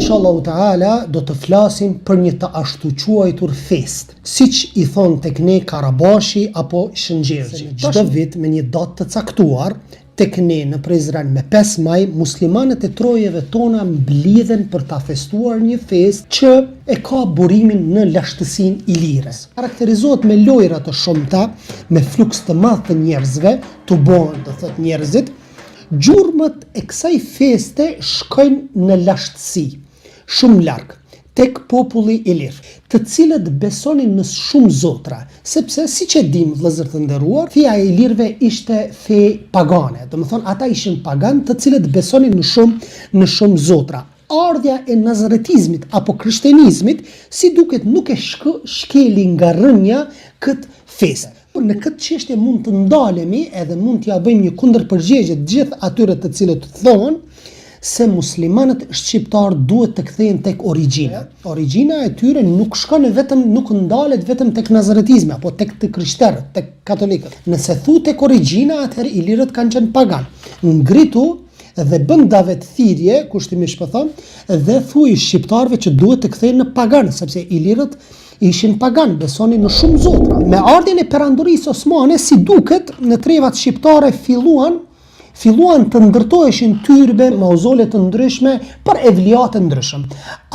inshallah taala do të flasim për një të ashtu quajtur fest, siç i thon tek ne Karabashi apo Shënxherxhi. Çdo vit me një datë të caktuar, tek ne në Prizren me 5 maj, muslimanët e trojeve tona mblidhen për ta festuar një fest që e ka burimin në lashtësinë ilires. Karakterizohet me lojra të shumta, me fluks të madh të njerëzve, të bën, do thot njerëzit. Gjurmët e kësaj feste shkojnë në lashtësi, shumë larg, tek populli ilir, të cilët besonin në shumë zotra, sepse siç e dim vëllezër të nderuar, feja e ilirëve ishte fe pagane, do të thonë ata ishin pagan të cilët besonin në shumë zotra. Ardhja e nazaretizmit apo krishterizmit, si duket, nuk e shkeli nga rrënja këtë festë. Në këtë çështje mund të ndalemi edhe mund t'ja bëjmë një kundërpërgjigje të gjithë atyre të cilët thonë se muslimanët shqiptar duhet të kthehen tek origjina. Origjina e tyre nuk ndalet vetëm tek nazaretizmi apo tek të krishterët, tek katolikët. Nëse thu tek origjina, atëherë ilirët kanë qenë pagan. Ngritu dhe bën davet thirrje, kushtimisht po them, dhe thuaj shqiptarëve që duhet të kthehen në pagan, sepse ilirët ishin pagan, besonin në shumë zotra. Me ardhjen e perandorisë osmane, si duket, në trevat shqiptare filluan të ndërtoheshin tyrbe, mauzole të ndryshme për evlia të ndryshëm.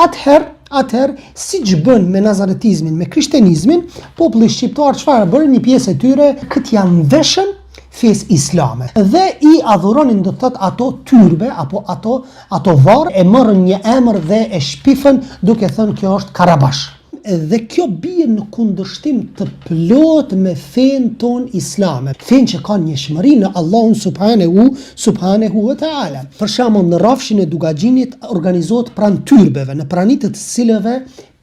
Atëherë, siç bën me nazaretizmin, me krishterizmin, populli shqiptar çfarë bëri? Një pjesë e tyre këtë janë veshën fesë islame dhe i adhuronin, do të thotë, ato tyrbe apo ato varë, e morën një emër dhe e shpifën duke thënë kjo është Karabash. Dhe kjo bie në kundërshtim të plot me fen ton islame, fen që ka njëshmëri në Allahun subhanahu wa taala. Për shembull, në rrafshin e Dugaxhinit organizohet pranë tyrbeve, në pranitë të cilëve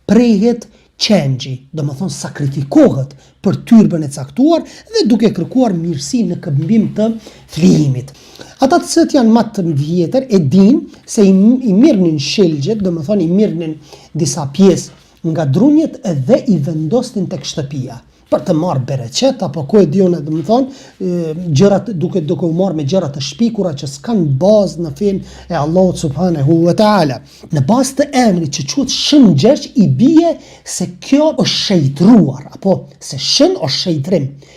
prehet qengji, do të thonë sakrifikohet për tyrbën e caktuar dhe duke kërkuar mirësi në këmbim të flijimit. Ata të cilët janë më të vjetër e dinë se i mirnin shelgjet, do të thonë i mirnin disa pjesë nga drunjet dhe i vendosnin tek shtëpia për të marrë bereqet apo ku e diun, do të thonë gjërat duke u marrë me gjëra të shpikura që s'kan bazë në fen e Allahut subhanahu wa taala. Në bazë të emrit që quhet Shënxherx, i bie se kjo është shejtruar apo se shën është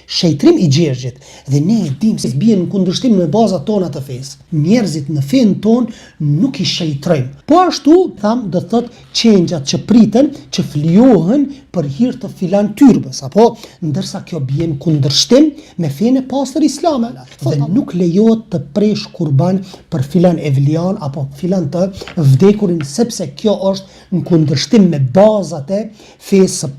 shejtrim i Xherxhit, dhe ne e dim se bie në kundërshtim me bazat tona të fesë. Njerëzit në fen ton nuk i shejtrojnë. Po ashtu tham, do thotë qengjat që priten, që flijohen për hir të filan tyrbës, apo ndërsa kjo bie në kundërshtim me fenë e pastër islame. Dhe nuk lejohet të presh kurban për filan evlian apo filan të vdekurin, sepse kjo është në kundërshtim me bazat e fesë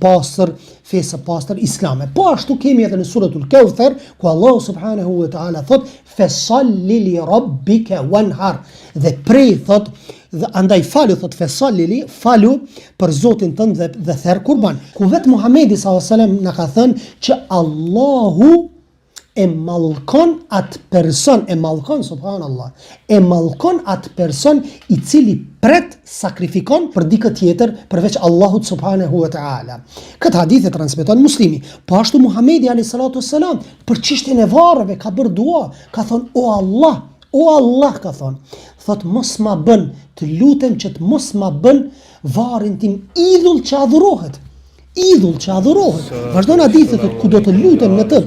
së pastër islame. Po ashtu kemi edhe në suratul Kauthar, ku Allah subhanahu wa taala thot fasalli li rabbika wanhar, dhe prej thot dhe andaj falu për Zotin tënd dhe therr kurban. Ku vetë Muhamedi sallallahu alaihi wasallam na ka thënë që Allahu e mallkon atë person, subhanallah, e mallkon atë person i cili pret sakrifikon për dikë tjetër përveç Allahut subhanahu wa taala. Këtë hadith e transmeton Muslimi. Po ashtu Muhamedi alayhi salatu wassalam për çështjen e varreve ka bërë dua, ka thonë o Allah, ka thonë, thot mos ma bën, të lutem që të mos ma bën varrin tim idhull që adhurohet. Vazhdon hadithi, thot ku do të lutem në të,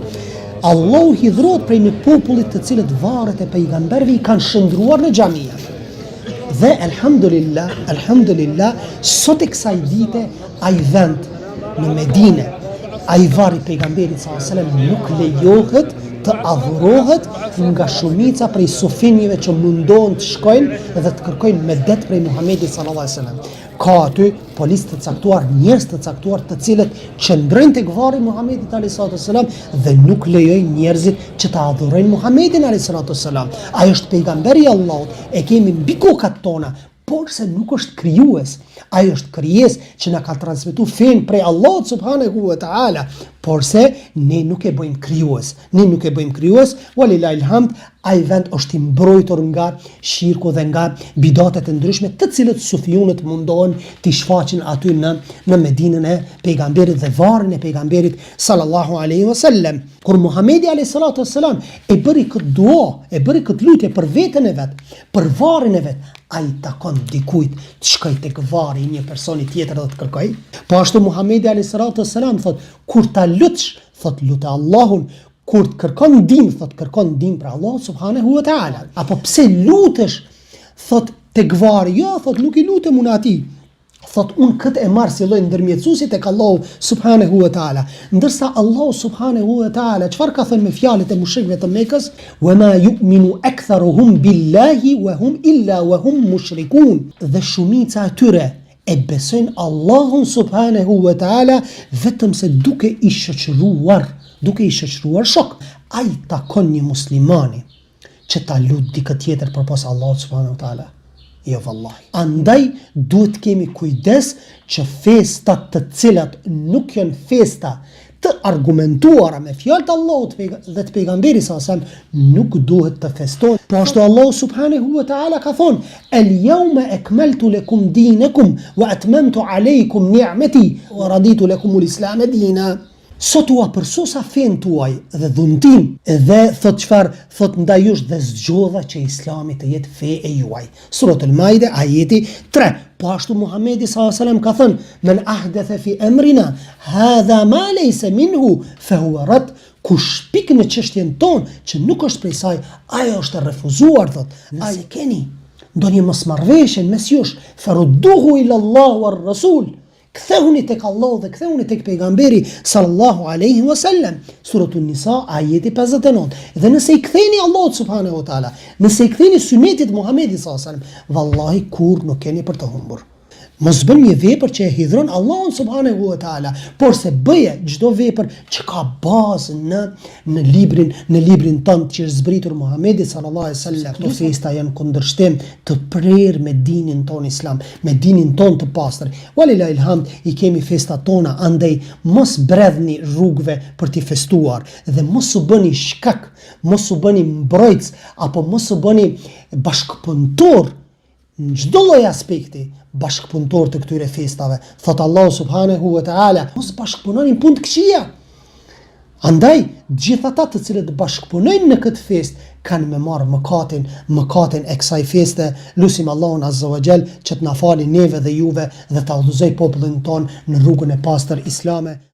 Allahu hidhrohet prej në popullit të cilët varret e pejgamberëve i kanë shndruar në xhamia. Dhe alhamdulillah, sot e kësaj dite ai vend në Medinë, ai varri pejgamberit sallallahu alajhi wasallam nuk lejohet të adhurohet nga shumica prej sufinjve që mundohen të shkojnë dhe të kërkojnë medet prej Muhamedit sallallahu alajhi wasallam. Ka aty policë të caktuar, njerëz të caktuar të cilët qëndrojnë tek varri Muhamedit alayhi salatu wasallam dhe nuk lejojnë njerëzit që ta adhurojnë Muhamedin alayhi salatu wasallam. Ai është pejgamberi i Allahut, e kemi mbi kokat tona, por se nuk është krijues. Ai është krijesë që na ka transmetuar fen prej Allahut subhanahu wa taala. por se ne nuk e bëjmë krijues, walillahil hamd, ai vend është i mbrojtur nga shirku dhe nga bidatet e ndryshme të cilët sufionët mundohen t'i shfaqin aty në Medinën e pejgamberit dhe varrin e pejgamberit sallallahu alaihi wasallam. Kur Muhamedi alayhi salatu wassalam e bëri këtë dua, e bëri këtë lutje për veten e vet, për varrin e vet, ai takon dikujt të shkoj tek varri i një personi tjetër dhe të kërkoj. Po ashtu Muhamedi alayhi salatu wassalam thot, kur ta lutsh, thot lutë Allahun, kur të kërkon ndihmë, thot kërkon ndihmë për Allah subhanahu wa taala. Apo pse lutesh, thot tek varri, jo, thot nuk I lutem unë atij. Thot unë këtë e marr si lloj ndërmjetësuesi tek Allahu subhanahu wa taala. Ndërsa Allahu subhanahu wa taala çfarë ka thënë me fjalët e mushrikëve të Mekës? Wa ma yu'minu aktharuhum billahi wa hum illa wa hum mushrikun. Dhe shumica e tyre e besojnë Allahun subhanahu wa taala vetëm se duke I shoqëruar shok. Ai takon një muslimani që ta lut dikë tjetër përpos Allahut subhanahu wa taala. Jo vallahi. Andaj duhet kemi kujdes që festat të cilat nuk janë festa të argumentuara me fjalët e Allahut dhe të pejgamberit sallallahu alajhi wasallam nuk duhet të festohen. Po ashtu Allahu subhanahu wa taala ka thonë: "El-yawma akmaltu lakum dinakum wa atmamtu alaykum ni'mati wa raditu lakum al-islam dina." Sot ua përsosa fen tuaj dhe dhuntin dhe thot çfarë, thot ndaj jush dhe zgjodha që Islami të jetë fe e juaj. Surat al-Maide ajeti 3. Po ashtu Muhamedi sallallahu alaihi wasallam ka thënë: "Men ahdatha fi amrina hadha ma laysa minhu fa huwa rad." Kush pik në çështjen tonë që nuk është prej saj, ajo është e refuzuar, thot. Nëse keni ndonjë mosmarrveshje mes jush, farudduhu ila Allah war Rasul. Kthehuni tek Allah dhe kthehuni tek pejgamberi sallallahu alaihi wasallam. Suratul Nisa ajeti 59. Dhe nëse I ktheni Allahut subhanahu wa taala, nëse I ktheni sunetit Muhamedit sallallahu alaihi wasallam, vallahi kur nuk keni për të humbur. Mos bën një vepër që e hidhron Allahun subhanahu wa taala, por se bëje çdo vepër që ka bazë në librin tonë që është zbritur Muhamedi sallallahu alaihi wasallam. Këto festa janë kundërshtim të prerë me dinin ton islam, me dinin ton të pastër. Walillahil hamd, I kemi festat tona, andaj mos bredhni rrugëve për t'i festuar dhe mos u bëni shkak, mos u bëni mbrojtës apo mos u bëni bashkëpunëtor në çdo lloj aspekti, bashkëpunëtor të këtyre festave. Thot Allahu subhanahu wa taala, mos bashkëpunoni në punë të këqija. Andaj, gjithë ata të cilët bashkëpunojnë në këtë fest kanë me marrë mëkatin e kësaj feste. Lusim Allahun azza wa jall që të na falë neve dhe juve dhe ta udhëzoj popullin ton në rrugën e pastër islame.